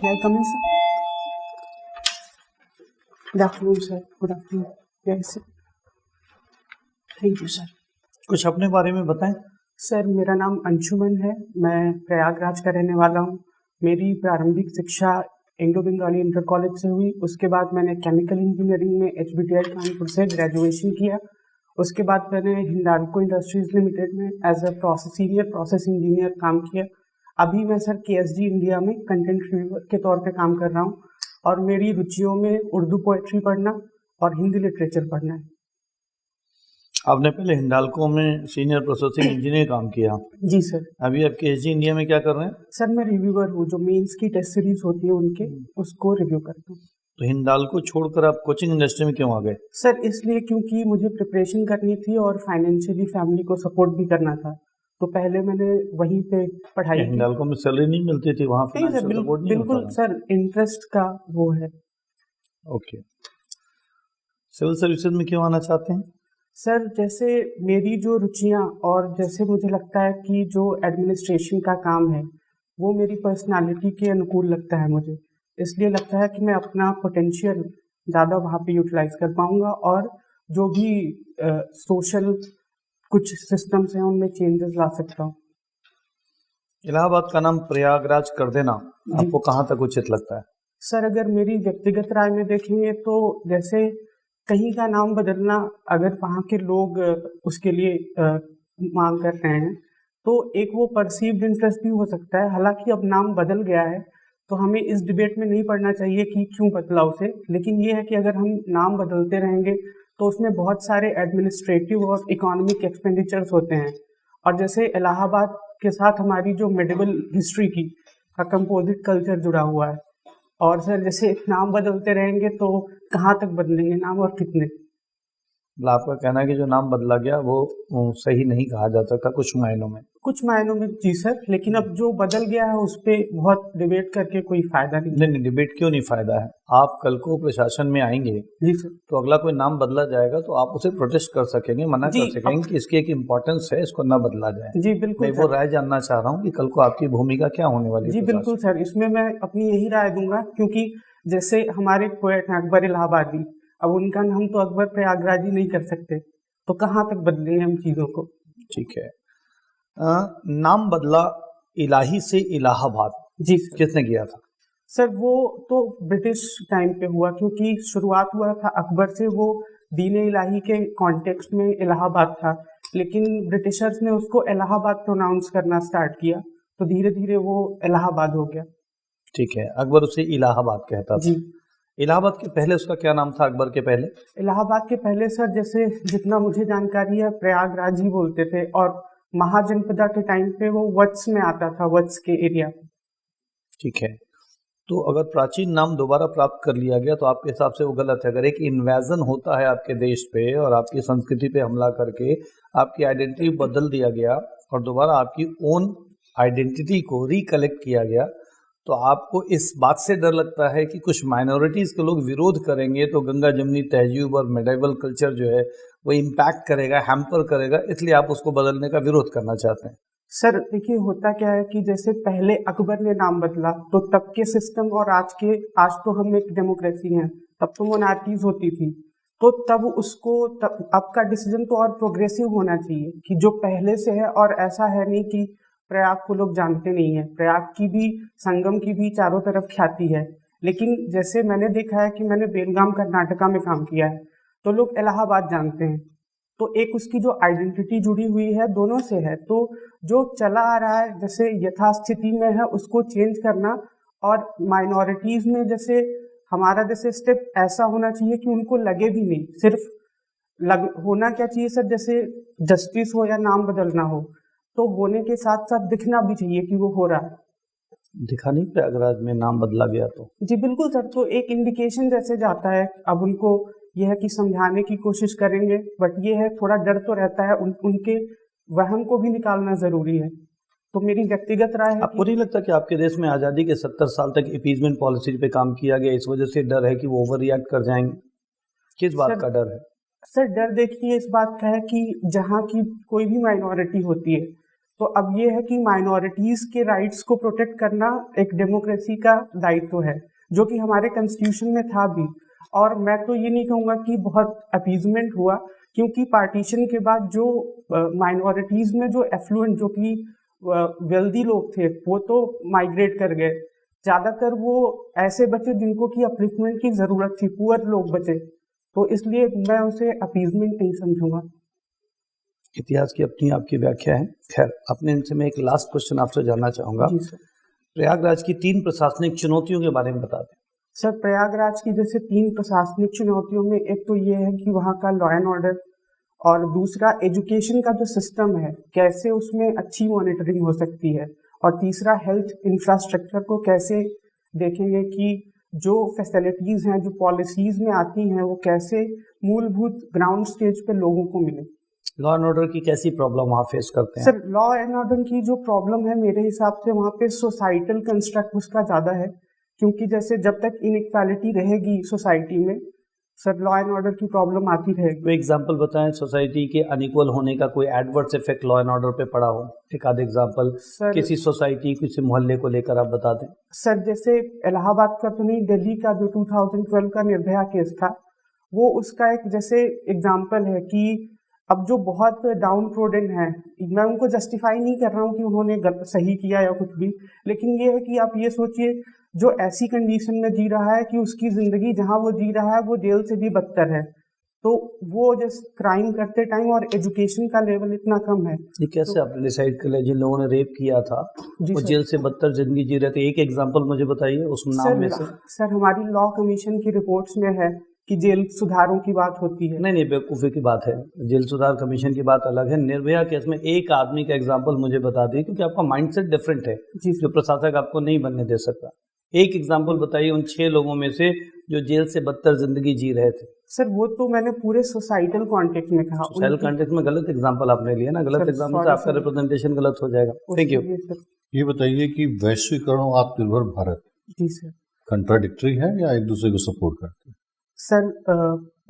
May I come in, sir? Good afternoon, sir. Good afternoon. Yes, sir. Thank you, sir. कुछ अपने बारे में बताएं। सर, मेरा नाम अंशुमन है। मैं प्रयागराज का रहने वाला हूँ। मेरी प्रारंभिक शिक्षा इंडो बंगाली इंटर कॉलेज से हुई। उसके बाद मैंने केमिकल इंजीनियरिंग में HBTI कानपुर से ग्रेजुएशन किया। उसके बाद मैंने हिंडाल्को इंडस्ट्रीज लिमिटेड में as a senior process engineer काम किया। अभी मैं सर KSG इंडिया में कंटेंट रिव्यूअर के तौर पे काम कर रहा हूँ और मेरी रुचियों में उर्दू पोएट्री पढ़ना और हिंदी लिटरेचर पढ़ना है। आपने पहले हिंडाल्को में सीनियर प्रोसेसिंग इंजीनियर काम किया। जी सर। अभी आप KSG इंडिया में क्या कर रहे हैं? सर, मैं रिव्यूअर हूँ। जो मेंस की टेस्ट सीरीज होती है उनके उसको रिव्यू करता हूँ। तो हिंडाल्को छोड़कर आप कोचिंग इंडस्ट्री में क्यों आ गए? सर, इसलिए क्योंकि मुझे प्रिपरेशन करनी थी और फाइनेंशियली फैमिली को सपोर्ट भी करना था, तो पहले मैंने वहीं पे पढ़ाई की। हिंडाल्को में सैलरी नहीं मिलती थी, वहाँ नहीं सर, फाइनेंशियल सपोर्ट नहीं बिल्कुल होता था? सर, इंटरेस्ट का वो है। ओके। सिविल सर्विसेज में क्यों आना चाहते हैं? सर, जैसे मेरी जो रुचियाँ और जैसे मुझे लगता है कि जो एडमिनिस्ट्रेशन का काम है वो मेरी पर्सनालिटी के अनुकूल लगता है मुझे, इसलिए लगता है कि मैं अपना पोटेंशियल ज़्यादा वहाँ पे यूटिलाइज कर पाऊँगा और जो भी सोशल कुछ सिस्टम्स हैं उनमें चेंजेस ला सकता हूँ। इलाहाबाद का नाम प्रयागराज कर देना जी। आपको कहाँ तक उचित लगता है? सर, अगर मेरी व्यक्तिगत राय में देखेंगे तो जैसे कहीं का नाम बदलना, अगर वहाँ के लोग उसके लिए मांग कर रहे हैं तो एक वो परसीव्ड इंटरेस्ट भी हो सकता है। हालांकि अब नाम बदल गया है तो हमें इस डिबेट में नहीं पड़ना चाहिए कि क्यों बदला उसे, लेकिन ये है कि अगर हम नाम बदलते रहेंगे तो उसमें बहुत सारे एडमिनिस्ट्रेटिव और इकोनॉमिक एक्सपेंडिचर्स होते हैं। और जैसे इलाहाबाद के साथ हमारी जो मेडिवल हिस्ट्री की का कंपोजिट कल्चर जुड़ा हुआ है, और सर जैसे नाम बदलते रहेंगे तो कहाँ तक बदलेंगे नाम और कितने। मतलब आपका कहना है कि जो नाम बदला गया वो सही नहीं कहा जा सकता कुछ मायनों में? कुछ मायनों में जी सर, लेकिन अब जो बदल गया है उस पर बहुत डिबेट करके कोई फायदा नहीं। नहीं, डिबेट क्यों नहीं फायदा है? आप कल को प्रशासन में आएंगे जी सर। तो अगला कोई नाम बदला जाएगा तो आप उसे प्रोटेस्ट कर सकेंगे, मना कर सकेंगे कि इसकी एक इम्पोर्टेंस है, इसको ना बदला जाए। जी बिल्कुल। मैं वो राय जानना चाह रहा हूँ कि कल को आपकी भूमिका क्या होने वाली है? जी बिल्कुल सर, इसमें मैं अपनी यही राय दूंगा, क्योंकि जैसे हमारे पोएट हैं अकबर इलाहाबादी, अब उनका नाम तो अकबर प्रयागराजी नहीं कर सकते, तो कहाँ तक बदलेंगे हम चीज़ों को। ठीक है। नाम बदला इलाही से इलाहाबाद जी सर। किसने किया था? सर, वो तो ब्रिटिश टाइम पे हुआ, क्योंकि शुरुआत हुआ था अकबर से। वो दीन इलाही के कॉन्टेक्स्ट में इलाहाबाद था, लेकिन ब्रिटिशर्स ने उसको इलाहाबाद प्रोनाउंस करना स्टार्ट किया, तो धीरे धीरे वो इलाहाबाद हो गया। ठीक है, अकबर उसे इलाहाबाद कहता था। जी। इलाहाबाद के पहले उसका क्या नाम था, अकबर के पहले? इलाहाबाद के पहले सर, जैसे जितना मुझे जानकारी है, प्रयागराज ही बोलते थे, और महाजनपदा के टाइम पे वो वत्स में आता था, वत्स के एरिया। ठीक है, तो अगर प्राचीन नाम दोबारा प्राप्त कर लिया गया तो आपके हिसाब से वो गलत है? अगर एक इन्वेजन होता है आपके देश पे और आपकी संस्कृति पे हमला करके आपकी आइडेंटिटी बदल दिया गया और दोबारा आपकी ओन आइडेंटिटी को रिकलेक्ट किया गया, तो आपको इस बात से डर लगता है कि कुछ माइनॉरिटीज़ के लोग विरोध करेंगे तो गंगा जमनी तहजीब और मेडाइवल कल्चर जो है वो इम्पैक्ट करेगा, हैम्पर करेगा, इसलिए आप उसको बदलने का विरोध करना चाहते हैं? सर देखिए, होता क्या है कि जैसे पहले अकबर ने नाम बदला तो तब के सिस्टम और आज तो हम एक डेमोक्रेसी हैं, तब तो मोनार्कीज होती थी, तो तब उसको अब का डिसीजन तो और प्रोग्रेसिव होना चाहिए कि जो पहले से है। और ऐसा है नहीं कि प्रयाग को लोग जानते नहीं है, प्रयाग की भी, संगम की भी चारों तरफ ख्याति है। लेकिन जैसे मैंने देखा है कि मैंने बेलगाम कर्नाटका में काम किया है, तो लोग इलाहाबाद जानते हैं, तो एक उसकी जो आइडेंटिटी जुड़ी हुई है दोनों से है। तो जो चला आ रहा है जैसे यथास्थिति में है उसको चेंज करना, और माइनॉरिटीज में जैसे हमारा जैसे स्टेप ऐसा होना चाहिए कि उनको लगे भी नहीं, सिर्फ होना क्या चाहिए सर, जैसे जस्टिस हो या नाम बदलना हो, तो होने के साथ साथ दिखना भी चाहिए कि वो हो रहा है। दिखा नहीं प्रयागराज में नाम बदला गया तो? जी बिल्कुल सर, तो एक इंडिकेशन जैसे जाता है। अब उनको यह है कि समझाने की कोशिश करेंगे, बट ये है थोड़ा डर तो रहता है, उनके वहम को भी निकालना जरूरी है। तो मेरी व्यक्तिगत राय है। आपको नहीं लगता कि आपके देश में आज़ादी के 70 साल तक अपीजमेंट पॉलिसी पे काम किया गया, इस वजह से डर है कि वो ओवर रिएक्ट कर जाएंगे? किस बात का डर है? सर, डर देखिए इस बात का है कि जहाँ की कोई भी माइनॉरिटी होती है तो अब ये है कि माइनॉरिटीज के राइट्स को प्रोटेक्ट करना एक डेमोक्रेसी का दायित्व है, जो कि हमारे कॉन्स्टिट्यूशन में था भी। और मैं तो ये नहीं कहूँगा कि बहुत अपीजमेंट हुआ, क्योंकि पार्टीशन के बाद जो माइनॉरिटीज में जो एफ्लुएंट, जो कि वेल्दी लोग थे, वो तो माइग्रेट कर गए। ज़्यादातर वो ऐसे बचे जिनको कि अपलिफ्टमेंट की ज़रूरत थी, पुअर लोग बचे। तो इसलिए मैं उसे अपीजमेंट नहीं समझूंगा। इतिहास की अपनी आपकी व्याख्या है। खैर, अपने इनसे मैं एक लास्ट क्वेश्चन आपसे जानना चाहूँगा। जी सर। प्रयागराज की 3 प्रशासनिक चुनौतियों के बारे में बता दें। सर, प्रयागराज की जैसे 3 प्रशासनिक चुनौतियों में एक तो ये है कि वहाँ का लॉ एंड ऑर्डर, और दूसरा एजुकेशन का जो सिस्टम है कैसे उसमें अच्छी मॉनिटरिंग हो सकती है, और तीसरा हेल्थ इंफ्रास्ट्रक्चर को कैसे देखेंगे कि जो फैसिलिटीज़ हैं, जो पॉलिसीज़ में आती हैं, वो कैसे मूलभूत ग्राउंड स्टेज पे लोगों को मिले। लॉ एंड ऑर्डर की कैसी प्रॉब्लम वहाँ फेस करते हैं? सर, लॉ एंड ऑर्डर की जो प्रॉब्लम है मेरे हिसाब से वहाँ पे सोसाइटल कंस्ट्रक्ट उसका ज़्यादा है, क्योंकि जैसे जब तक इनइक्वालिटी रहेगी सोसाइटी में, सर लॉ एंड ऑर्डर की प्रॉब्लम आती रहेगी। कोई एग्जांपल बताएं, सोसाइटी के अनइक्वल होने का कोई adverse effect law and order पे पड़ा हो, एक आध एग्जांपल किसी सोसाइटी, किसी मोहल्ले को लेकर आप बता दें। सर, जैसे इलाहाबाद का तो नहीं, दिल्ली का जो 2012 का निर्भया केस था, वो उसका एक जैसे एग्जाम्पल है कि अब जो बहुत डाउन प्रोडन है, मैं उनको जस्टिफाई नहीं कर रहा हूँ कि उन्होंने सही किया या कुछ भी, लेकिन ये है कि आप ये सोचिए, जो ऐसी कंडीशन में जी रहा है कि उसकी जिंदगी जहाँ वो जी रहा है वो जेल से भी बदतर है, तो वो जस्ट क्राइम करते टाइम, और एजुकेशन का लेवल इतना कम है। ये कैसे तो आपने डिसाइड कर लिया जिन लोगों ने रेप किया था वो जेल से बदतर जिंदगी जी रहे थे? एक एग्जांपल मुझे बताइए उस नाम में से। सर, हमारी लॉ कमीशन की रिपोर्ट्स में है कि जेल सुधारों की बात होती है। नहीं, बेवकूफ़ी की बात है, जेल सुधार कमीशन की बात अलग है। निर्भया केस में एक आदमी का एग्जाम्पल मुझे बता दी, क्योंकि आपका माइंडसेट डिफरेंट है, जो प्रशासक आपको नहीं बनने दे सकता। एक एग्जाम्पल बताइए उन 6 लोगों में से जो जेल से बदतर जिंदगी जी रहे थे। सर, वो तो मैंने पूरे सोसाइटल कॉन्टेक्स्ट में कहा। सोशल कॉन्टेक्स्ट में गलत एग्जाम्पल आपने लिया ना, गलत एग्जाम्पल से आपका रिप्रेजेंटेशन गलत हो जाएगा। Thank you. ये बताइए कि वैश्वीकरण और आत्मनिर्भर भारत जी सर कंट्राडिक्टरी है या एक दूसरे को सपोर्ट करते हैं? सर,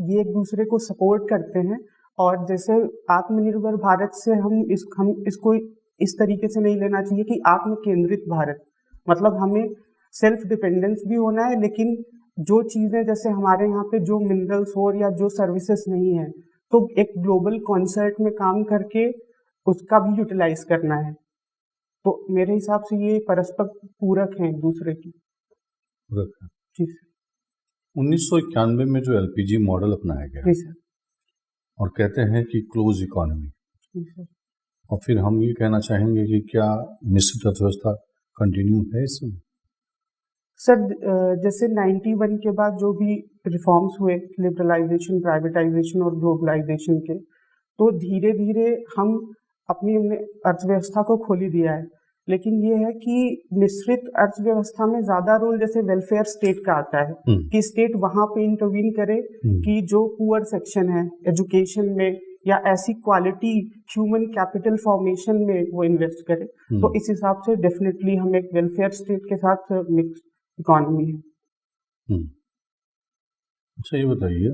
ये एक दूसरे को सपोर्ट करते हैं, और जैसे आत्मनिर्भर भारत से हम इसको इस तरीके से नहीं लेना चाहिए कि आत्म केंद्रित भारत, मतलब हमें सेल्फ डिपेंडेंस भी होना है, लेकिन जो चीज़ें जैसे हमारे यहाँ पे जो मिनरल्स हो या जो सर्विसेज नहीं है, तो एक ग्लोबल कॉन्सर्ट में काम करके उसका भी यूटिलाइज करना है। तो मेरे हिसाब से ये परस्पर पूरक हैं एक दूसरे की। पूरक है। जी सर। 1991 में जो एलपीजी मॉडल अपनाया गया, जी सर। और कहते हैं कि क्लोज इकोनॉमी, जी सर। और फिर हम ये कहना चाहेंगे कि क्या मिश्रित अर्थव्यवस्था कंटिन्यू है इसमें? सर, जैसे 91 के बाद जो भी रिफॉर्म्स हुए, लिबरलाइजेशन, प्राइवेटाइजेशन और ग्लोबलाइजेशन के, तो धीरे धीरे हम अपनी अर्थव्यवस्था को खोल ही दिया है। लेकिन ये है कि मिश्रित अर्थव्यवस्था में ज़्यादा रोल जैसे वेलफेयर स्टेट का आता है, कि स्टेट वहाँ पे इंटरवीन करे कि जो पुअर सेक्शन है एजुकेशन में या ऐसी क्वालिटी ह्यूमन कैपिटल फॉर्मेशन में वो इन्वेस्ट करे। तो इस हिसाब से डेफिनेटली हम एक वेलफेयर स्टेट के साथ मिक्स इकोनॉमी है। अच्छा, ये बताइए,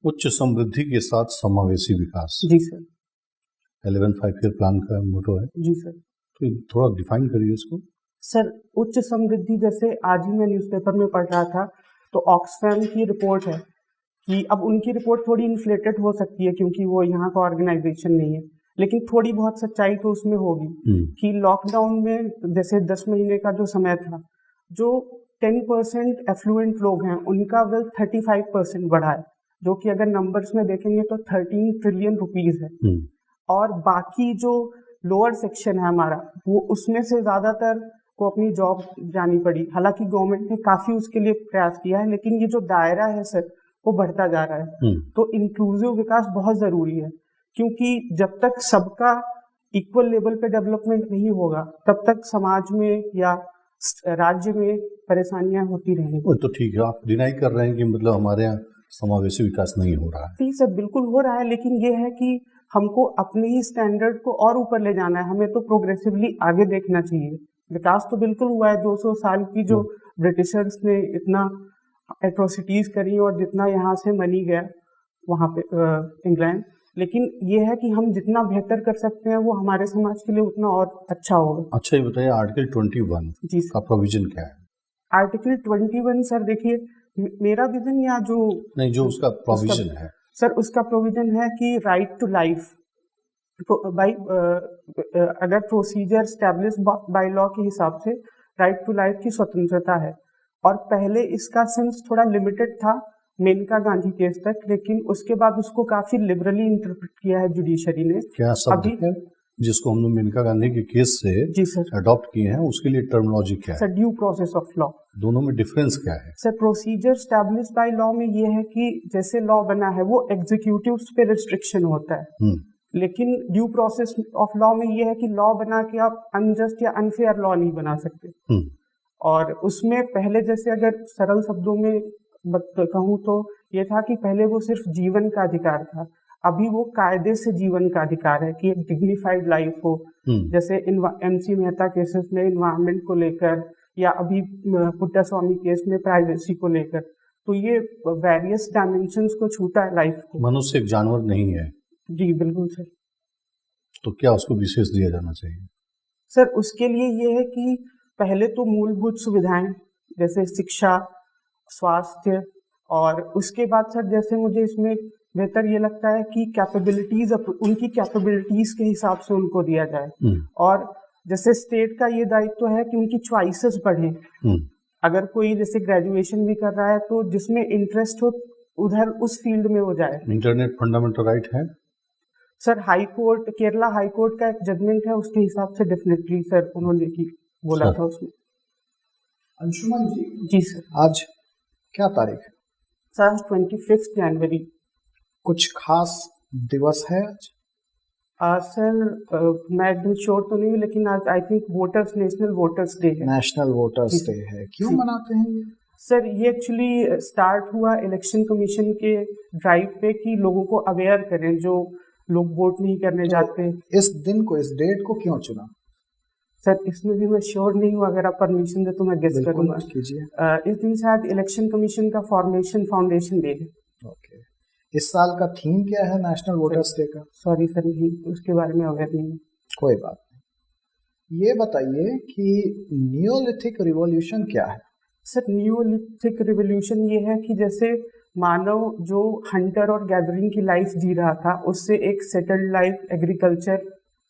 उच्च समृद्धि के साथ समावेशी विकास। जी सर। 11 5 ईयर प्लान का मोटो है। जी सर। तो थोड़ा डिफाइन करिए इसको। सर, उच्च समृद्धि जैसे आज ही मैं न्यूज़पेपर में पढ़ रहा था, तो ऑक्सफैम की रिपोर्ट है कि अब उनकी रिपोर्ट थोड़ी इन्फ्लेटेड हो सकती है क्योंकि वो यहाँ का ऑर्गेनाइजेशन नहीं है, लेकिन थोड़ी बहुत सच्चाई तो उसमें होगी कि लॉकडाउन में जैसे 10 महीने का जो समय था, जो 10% एफ्लुएंट लोग हैं उनका वेल्थ 35% बढ़ा है, जो कि अगर नंबर्स में देखेंगे तो 13 ट्रिलियन रुपीज है। और बाकी जो लोअर सेक्शन है हमारा, वो उसमें से ज़्यादातर को अपनी जॉब जानी पड़ी। हालांकि गवर्नमेंट ने काफ़ी उसके लिए प्रयास किया है, लेकिन ये जो दायरा है सर वो बढ़ता जा रहा है। तो इंक्लूसिव विकास बहुत ज़रूरी है, क्योंकि जब तक सबका इक्वल लेवल पे डेवलपमेंट नहीं होगा तब तक समाज में या राज्य में परेशानियां होती रहेंगी। तो ठीक है, आप डिनाई कर रहे हैं कि मतलब हमारे यहाँ समावेशी विकास नहीं हो रहा है? ठीक सर, बिल्कुल हो रहा है, लेकिन ये है कि हमको अपने ही स्टैंडर्ड को और ऊपर ले जाना है। हमें तो प्रोग्रेसिवली आगे देखना चाहिए। विकास तो बिल्कुल हुआ है, 200 साल की जो ब्रिटिशर्स ने इतना एट्रोसिटीज करी और जितना यहाँ से मनी गया वहाँ पे इंग्लैंड, लेकिन ये है कि हम जितना बेहतर कर सकते हैं वो हमारे समाज के लिए उतना और अच्छा होगा। अच्छा, ये बताइए आर्टिकल 21 जी का प्रोविजन क्या है? आर्टिकल 21 सर देखिए, मेरा विजन या जो नहीं, जो उसका प्रोविजन है सर, उसका प्रोविजन है कि राइट टू लाइफ बाई अगर प्रोसीजर स्टैब्लिश बाय लॉ के हिसाब से राइट टू लाइफ की स्वतंत्रता है। और पहले इसका सेंस थोड़ा लिमिटेड था मेनका गांधी केस तक, लेकिन उसके बाद उसको काफी लिबरली इंटरप्रेट किया है जुडिशरी ने। क्या शब्द अभी है जिसको हम लोग मेनका गांधी के केस से जी सर, अडॉप्ट किए हैं, उसके लिए टर्मिनोलॉजी क्या है? Sir due process of law. दोनों में डिफरेंस क्या है? Sir procedure establish by law में ये है कि जैसे लॉ बना है वो एग्जीक्यूटिव पे रिस्ट्रिक्शन होता है, लेकिन ड्यू प्रोसेस ऑफ लॉ में ये है कि लॉ बना के आप अनजस्ट या अनफेयर लॉ नहीं बना सकते। और उसमें पहले जैसे अगर सरल शब्दों में कहूँ तो ये था कि पहले वो सिर्फ जीवन का अधिकार था, अभी वो कायदे से जीवन का अधिकार है कि एक डिग्निफाइड लाइफ हो। जैसे MC मेहता केसेस में इन्वायरमेंट को लेकर, या अभी पुट्टास्वामी केस में प्राइवेसी को लेकर, तो ये वेरियस डायमेंशंस को छूता है लाइफ को। मनुष्य एक जानवर नहीं है। जी बिल्कुल सर। तो क्या उसको विशेष दिया जाना चाहिए? सर उसके लिए ये है कि पहले तो मूलभूत सुविधाएं जैसे शिक्षा, स्वास्थ्य, और उसके बाद सर जैसे मुझे इसमें बेहतर ये लगता है कि कैपेबिलिटीज, उनकी कैपेबिलिटीज के हिसाब से उनको दिया जाए। और जैसे स्टेट का ये दायित्व है कि उनकी चॉइसेस बढ़े। अगर कोई जैसे ग्रेजुएशन भी कर रहा है तो जिसमें इंटरेस्ट हो उधर उस फील्ड में हो जाए। इंटरनेट फंडामेंटल राइट है sir. High court, Kerala high court का एक जजमेंट है, उसके हिसाब से डेफिनेटली सर उन्होंने बोला था उसमें। अंशुमन जी। जी सर। आज क्या तारीख है? सर 25 जनवरी। कुछ खास दिवस है आज? सर मैं एकदम श्योर तो नहीं हूँ, लेकिन आज I think national voters day है। नेशनल वोटर्स डे है। क्यों मनाते हैं ये? सर ये एक्चुअली स्टार्ट हुआ इलेक्शन कमीशन के ड्राइव पे कि लोगों को अवेयर करें जो लोग वोट नहीं करने जाते। इस दिन को, इस डेट को क्यों चुना? सर इसमें भी मैं श्योर नहीं हूँ, अगर आप परमिशन दे तो मैं गेस करूंगा। कीजिए। इस दिन शायद इलेक्शन कमीशन का फॉर्मेशन फाउंडेशन डे है। ओके। इस साल का थीम क्या है नेशनल वोटर्स डे का? सॉरी सर, नहीं उसके बारे में अवेयर नहीं हूँ। कोई बात नहीं। ये बताइए कि नियोलिथिक रिवॉल्यूशन क्या है? सर नियोलिथिक रिवॉल्यूशन ये है कि जैसे मानव जो हंटर और गैदरिंग की लाइफ जी रहा था, उससे एक सेटल्ड लाइफ एग्रीकल्चर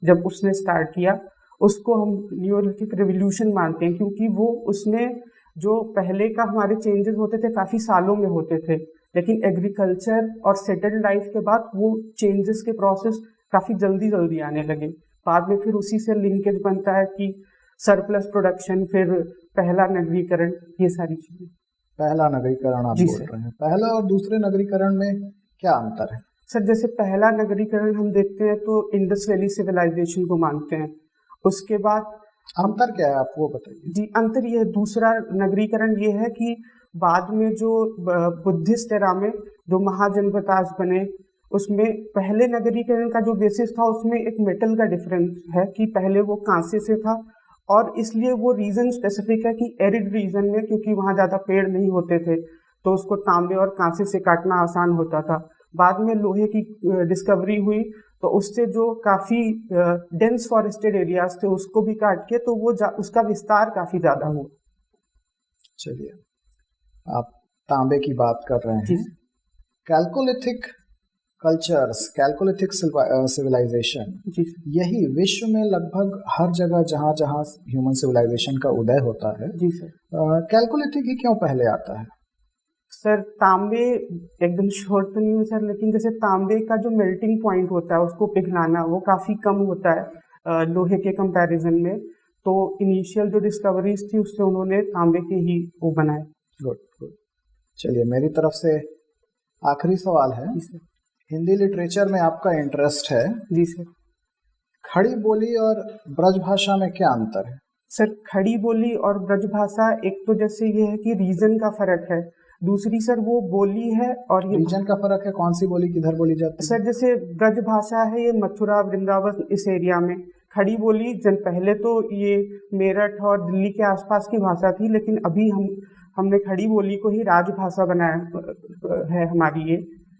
जब उसने स्टार्ट किया, उसको हम नियोलिथिक रिवॉल्यूशन मानते हैं, क्योंकि वो उसमें जो पहले का हमारे चेंजेस होते थे काफ़ी सालों में होते थे, लेकिन एग्रीकल्चर और सेटल्ड लाइफ के बाद वो चेंजेस के प्रोसेस काफ़ी जल्दी आने लगे। बाद में फिर उसी से लिंकेज बनता है कि सरप्लस प्रोडक्शन, फिर पहला नगरीकरण, ये सारी चीज़ें। पहला नगरीकरण आप बोल रहे हैं। पहला और दूसरे नगरीकरण में क्या अंतर है? सर जैसे पहला नगरीकरण हम देखते हैं तो इंडस वैली सिविलाइजेशन को मानते हैं। उसके बाद अंतर क्या है आप वो बताइए। जी अंतर ये है, दूसरा नगरीकरण ये है कि बाद में जो बुद्धिस्ट एरा में जो महाजनपदास बने, उसमें पहले नगरीकरण का जो बेसिस था उसमें एक मेटल का डिफरेंस है कि पहले वो कांसे से था, और इसलिए वो रीजन स्पेसिफिक है कि एरिड रीजन में, क्योंकि वहाँ ज़्यादा पेड़ नहीं होते थे तो उसको तांबे और कांसे से काटना आसान होता था। बाद में लोहे की डिस्कवरी हुई तो उससे जो काफ़ी डेंस फॉरेस्टेड एरियाज थे उसको भी काट के तो वो उसका विस्तार काफ़ी ज़्यादा हुआ। चलिए, आप तांबे की बात कर रहे हैं। कैल्कोलिथिक कल्चर्स, कैल्कोलिथिक सिविलाइजेशन, यही विश्व में लगभग हर जगह जहाँ जहाँ ह्यूमन सिविलाइजेशन का उदय होता है। जी सर। कैल्कोलिथिक ही क्यों पहले आता है? सर तांबे एकदम श्योर तो नहीं हूँ सर, लेकिन जैसे तांबे का जो मेल्टिंग पॉइंट होता है उसको पिघलाना वो काफ़ी कम होता है लोहे के कंपैरिजन में, तो इनिशियल जो डिस्कवरीज थी उससे उन्होंने तांबे के ही वो बनाए। गुड। चलिए, मेरी तरफ से आखिरी सवाल है। हिंदी लिटरेचर में आपका इंटरेस्ट है। जी सर। खड़ी बोली और ब्रज भाषा में क्या अंतर है? सर खड़ी बोली और ब्रज भाषा, एक तो जैसे ये है कि रीजन का फर्क है, दूसरी सर वो बोली है और ये रीजन का फर्क है। कौन सी बोली किधर बोली जाती है? सर जैसे ब्रज भाषा है ये मथुरा वृंदावन इस एरिया में, खड़ी बोली पहले तो ये मेरठ और दिल्ली के आसपास की भाषा थी, लेकिन अभी हमने खड़ी बोली को ही राजभाषा बनाया है हमारी ये,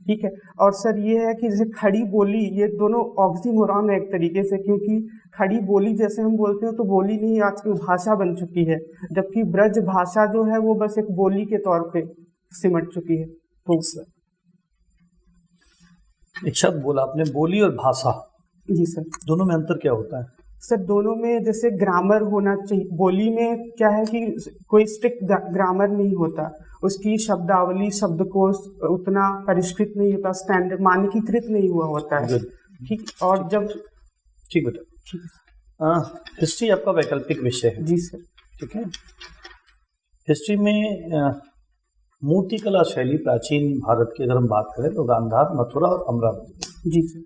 ठीक है। और सर ये है कि जैसे खड़ी बोली, ये दोनों ऑक्सीमोरॉन है एक तरीके से, क्योंकि खड़ी बोली जैसे हम बोलते हैं तो बोली नहीं आजकल भाषा बन चुकी है, जबकि ब्रज भाषा जो है वो बस एक बोली के तौर पे सिमट चुकी है। तो एक शब्द बोला आपने, बोली और भाषा, जी सर। दोनों में अंतर क्या होता है? सर दोनों में जैसे ग्रामर होना चाहिए। बोली में क्या है कि कोई स्ट्रिक्ट ग्रामर नहीं होता, उसकी शब्दावली शब्दकोश उतना परिष्कृत नहीं होता, स्टैंडर्ड मानकीकृत नहीं हुआ होता है। ठीक। और जब ठीक बेटा, हिस्ट्री आपका वैकल्पिक विषय है। जी सर। ठीक है। हिस्ट्री में मूर्तिकला शैली प्राचीन भारत की अगर हम बात करें तो गांधार, मथुरा और अमरावती। जी सर।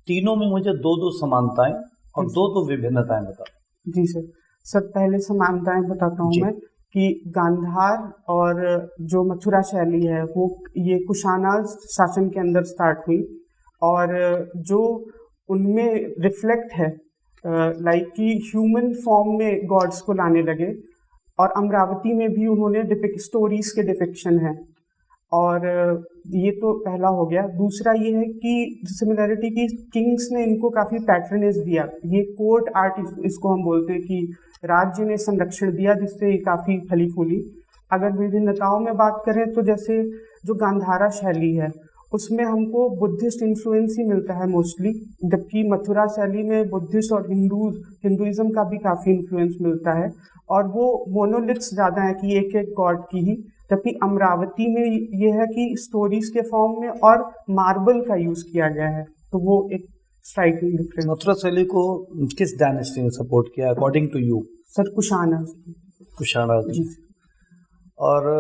तीनों में मुझे दो समानताएं और दो विभिन्नताएं बताओ। जी सर। सर पहले समानताएं बताता हूँ मैं कि गांधार और जो मथुरा शैली है वो ये कुशाना शासन के अंदर स्टार्ट हुई, और जो उनमें रिफ्लेक्ट है लाइक कि ह्यूमन फॉर्म में गॉड्स को लाने लगे, और अमरावती में भी उन्होंने स्टोरीज के डिपिक्शन है। और ये तो पहला हो गया। दूसरा ये है कि सिमिलैरिटी की किंग्स ने इनको काफ़ी पैट्रनेज दिया, ये कोर्ट आर्ट इसको हम बोलते हैं कि राज्य ने संरक्षण दिया, जिससे ये काफ़ी फली फूली। अगर विभिन्नताओं में बात करें तो जैसे जो गांधारा शैली है उसमें हमको बुद्धिस्ट इन्फ्लुएंस ही मिलता है मोस्टली, जबकि मथुरा शैली में बुद्धिस्ट और हिंदुइज्म का भी काफ़ी इन्फ्लुएंस मिलता है, और वो मोनोलिथ्स ज़्यादा है कि एक एक गॉड की ही। जबकि अमरावती में ये है कि स्टोरीज के फॉर्म में और मार्बल का यूज़ किया गया है, तो वो एक स्ट्राइकिंग डिफरेंस। मथुरा शैली को किस डायनेस्टी ने सपोर्ट किया according to you? Sir Kushana. Kushana ji. और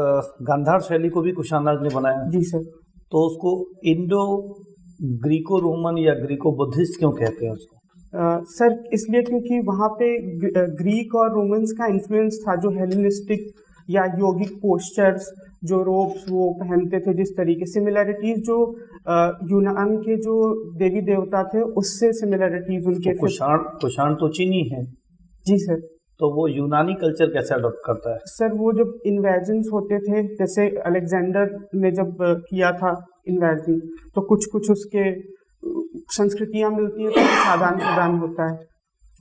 गांधार शैली को भी कुशाना ने बनाया? जी सर। तो उसको इंडो ग्रीको रोमन या ग्रीको बुद्धिस्ट क्यों कहते हैं उसको? सर इसलिए क्योंकि वहाँ पे ग्रीक और रोमन्स का इन्फ्लुएंस था, जो हेलेनिस्टिक या योगिक पोस्चर्स, जो रोब्स वो पहनते थे, जिस तरीके सिमिलैरिटीज जो यूनान के जो देवी देवता थे उससे सिमिलैरिटीज उनके। कुषाण तो चीनी है। जी सर। तो वो यूनानी कल्चर कैसे अडॉप्ट करता है? सर वो जब इन्वेजन्स होते थे, जैसे अलेक्जेंडर ने जब किया था इन्वेजन, तो कुछ उसके संस्कृतियाँ मिलती हैं, तो कुछ आदान प्रदान होता है।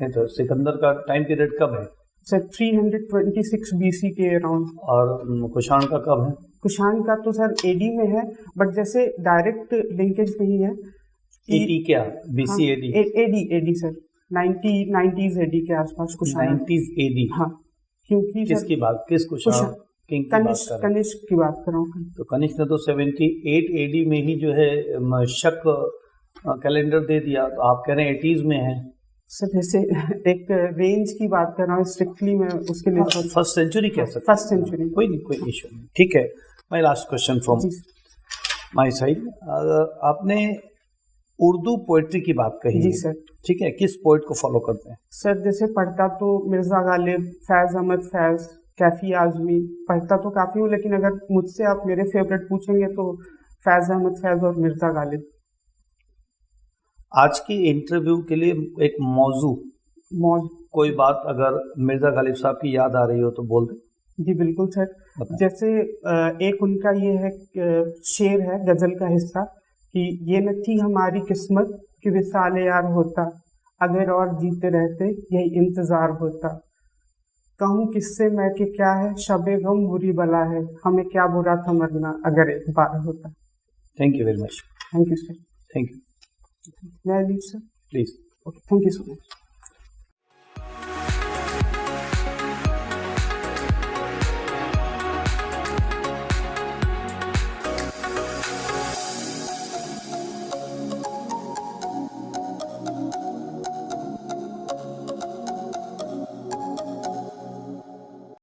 नहीं तो सिकंदर का टाइम पीरियड कब है? सर 326 BC के अराउंड। और कुषाण का कब है? कुषाण का तो सर AD में है, बट जैसे डायरेक्ट लिंकेज नहीं है। AD क्या? BC AD? AD sir 90s AD के आसपास कुषाण। 90s AD? हाँ, क्योंकि किसकी बात, किस कुषाण किंग की बात कर रहे हैं? कनिष्क की बात कर रहा हूँ। तो कनिष्क ने तो 78 AD में ही जो है शक कैलेंडर दे दिया, तो आप कह रहे हैं 80s में है। सर जैसे एक रेंज की बात कर रहा हूँ, स्ट्रिक्टली मैं उसके लिए फर्स्ट सेंचुरी कह सकते हैं। First century. कोई नहीं, कोई इशू नहीं। ठीक है, my last question from my side. आपने उर्दू पोइट्री की बात कही। जी सर। ठीक है, किस पोइट को फॉलो करते हैं? सर जैसे पढ़ता तो मिर्ज़ा गालिब, फैज़ अहमद फैज़, कैफी आज़मी पढ़ता तो काफ़ी हूँ, लेकिन अगर मुझसे आप मेरे फेवरेट पूछेंगे तो फैज़ अहमद फैज़ और मिर्ज़ा गालिब। आज की इंटरव्यू के लिए एक मौजू कोई बात अगर मिर्ज़ा गालिब साहब की याद आ रही हो तो बोल दें। जी बिल्कुल सर। जैसे एक उनका ये है शेर है गज़ल का हिस्सा कि ये न थी हमारी किस्मत कि विसाल यार होता, अगर और जीते रहते यही इंतज़ार होता, कहूँ किससे मैं कि क्या है शबे गम बुरी बला है, हमें क्या बुरा था मरना अगर एक बार होता। Thank you very much. Thank you sir. Thank you. May I leave, sir? Please. Okay, thank you so much.